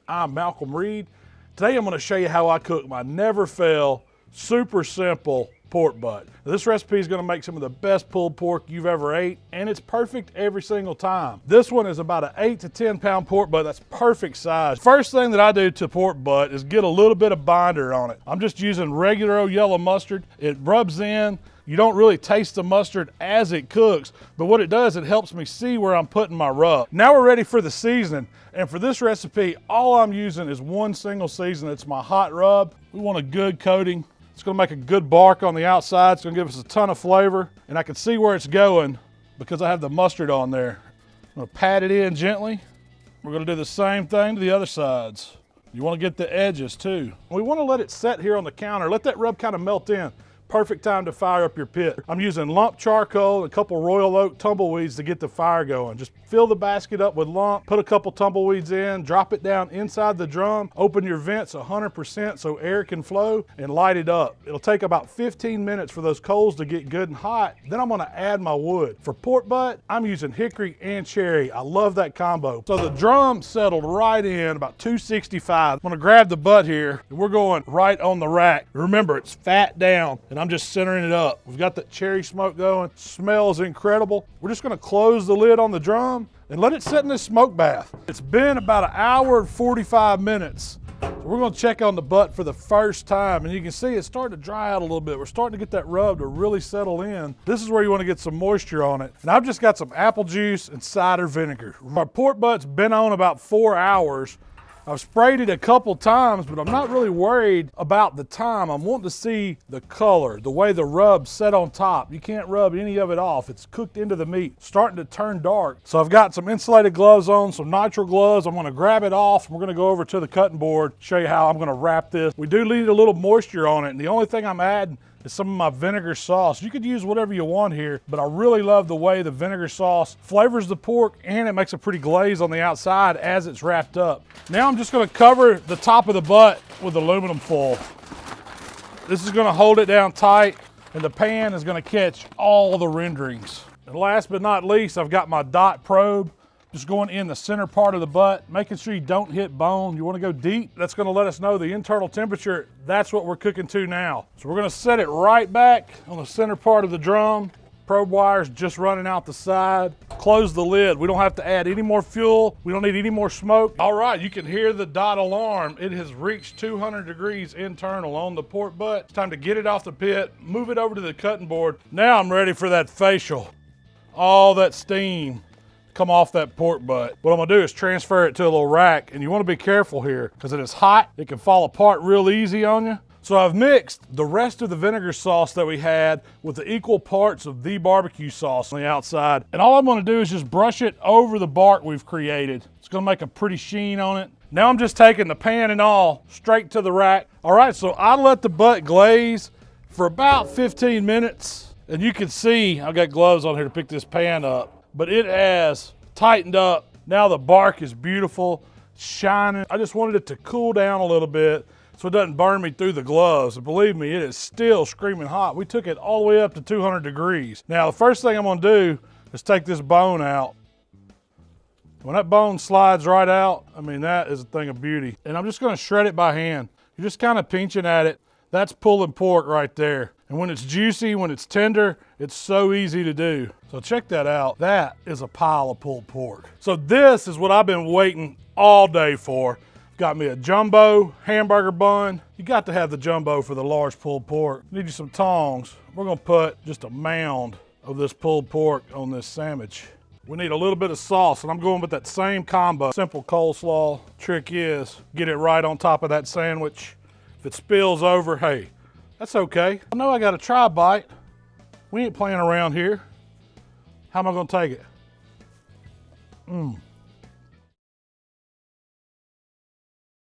I'm Malcom Reed. Today I'm going to show you how I cook my never fail, super simple pork butt. Now, this recipe is going to make some of the best pulled pork you've ever ate, and it's perfect every single time. This one is about an 8 to 10 pound pork butt. That's perfect size. First thing that I do to pork butt is get a little bit of binder on it. I'm just using regular old yellow mustard. It rubs in. You don't really taste the mustard as it cooks, but what it does, it helps me see where I'm putting my rub. Now we're ready for the seasoning, and for this recipe, all I'm using is one single seasoning. It's my hot rub. We want a good coating. It's gonna make a good bark on the outside. It's gonna give us a ton of flavor, and I can see where it's going because I have the mustard on there. I'm gonna pat it in gently. We're gonna do the same thing to the other sides. You wanna get the edges too. We wanna let it set here on the counter. Let that rub kind of melt in. Perfect time to fire up your pit. I'm using lump charcoal and a couple Royal Oak tumbleweeds to get the fire going. Just fill the basket up with lump, put a couple tumbleweeds in, drop it down inside the drum, open your vents 100% so air can flow, and light it up. It'll take about 15 minutes for those coals to get good and hot. Then I'm gonna add my wood. For pork butt, I'm using hickory and cherry. I love that combo. So the drum settled right in about 265. I'm gonna grab the butt here, and we're going right on the rack. Remember, it's fat down, and I'm just centering it up. We've got that cherry smoke going. Smells incredible. We're just gonna close the lid on the drum and let it sit in this smoke bath. It's been about an hour and 45 minutes. So we're gonna check on the butt for the first time, and you can see it's starting to dry out a little bit. We're starting to get that rub to really settle in. This is where you wanna get some moisture on it. And I've just got some apple juice and cider vinegar. My pork butt's been on about 4 hours. I've sprayed it a couple times, but I'm not really worried about the time. I'm wanting to see the color, the way the rub's set on top. You can't rub any of it off. It's cooked into the meat, starting to turn dark. So I've got some insulated gloves on, some nitrile gloves. I'm gonna grab it off. We're gonna go over to the cutting board, show you how I'm gonna wrap this. We do need a little moisture on it, and the only thing I'm adding is some of my vinegar sauce. You could use whatever you want here, but I really love the way the vinegar sauce flavors the pork, and it makes a pretty glaze on the outside as it's wrapped up. Now I'm just gonna cover the top of the butt with aluminum foil. This is gonna hold it down tight, and the pan is gonna catch all the renderings. And last but not least, I've got my dot probe. Just going in the center part of the butt, making sure you don't hit bone. You wanna go deep. That's gonna let us know the internal temperature. That's what we're cooking to now. So we're gonna set it right back on the center part of the drum. Probe wires just running out the side. Close the lid. We don't have to add any more fuel. We don't need any more smoke. All right, you can hear the dot alarm. It has reached 200 degrees internal on the pork butt. It's time to get it off the pit, move it over to the cutting board. Now I'm ready for that facial. All that steam come off that pork butt. What I'm gonna do is transfer it to a little rack, and you wanna be careful here because it is hot. It can fall apart real easy on you. So I've mixed the rest of the vinegar sauce that we had with the equal parts of the barbecue sauce on the outside. And all I'm gonna do is just brush it over the bark we've created. It's gonna make a pretty sheen on it. Now I'm just taking the pan and all straight to the rack. All right, so I let the butt glaze for about 15 minutes. And you can see, I've got gloves on here to pick this pan up, but it has tightened up. Now the bark is beautiful, shining. I just wanted it to cool down a little bit so it doesn't burn me through the gloves. And believe me, it is still screaming hot. We took it all the way up to 200 degrees. Now the first thing I'm gonna do is take this bone out. When that bone slides right out, I mean, that is a thing of beauty. And I'm just gonna shred it by hand. You're just kind of pinching at it. That's pulling pork right there. And when it's juicy, when it's tender, it's so easy to do. So check that out. That is a pile of pulled pork. So this is what I've been waiting all day for. Got me a jumbo hamburger bun. You got to have the jumbo for the large pulled pork. Need you some tongs. We're gonna put just a mound of this pulled pork on this sandwich. We need a little bit of sauce, and I'm going with that same combo. Simple coleslaw. Trick is, get it right on top of that sandwich. If it spills over, hey, that's okay. I know I got a try bite. We ain't playing around here. How am I gonna take it?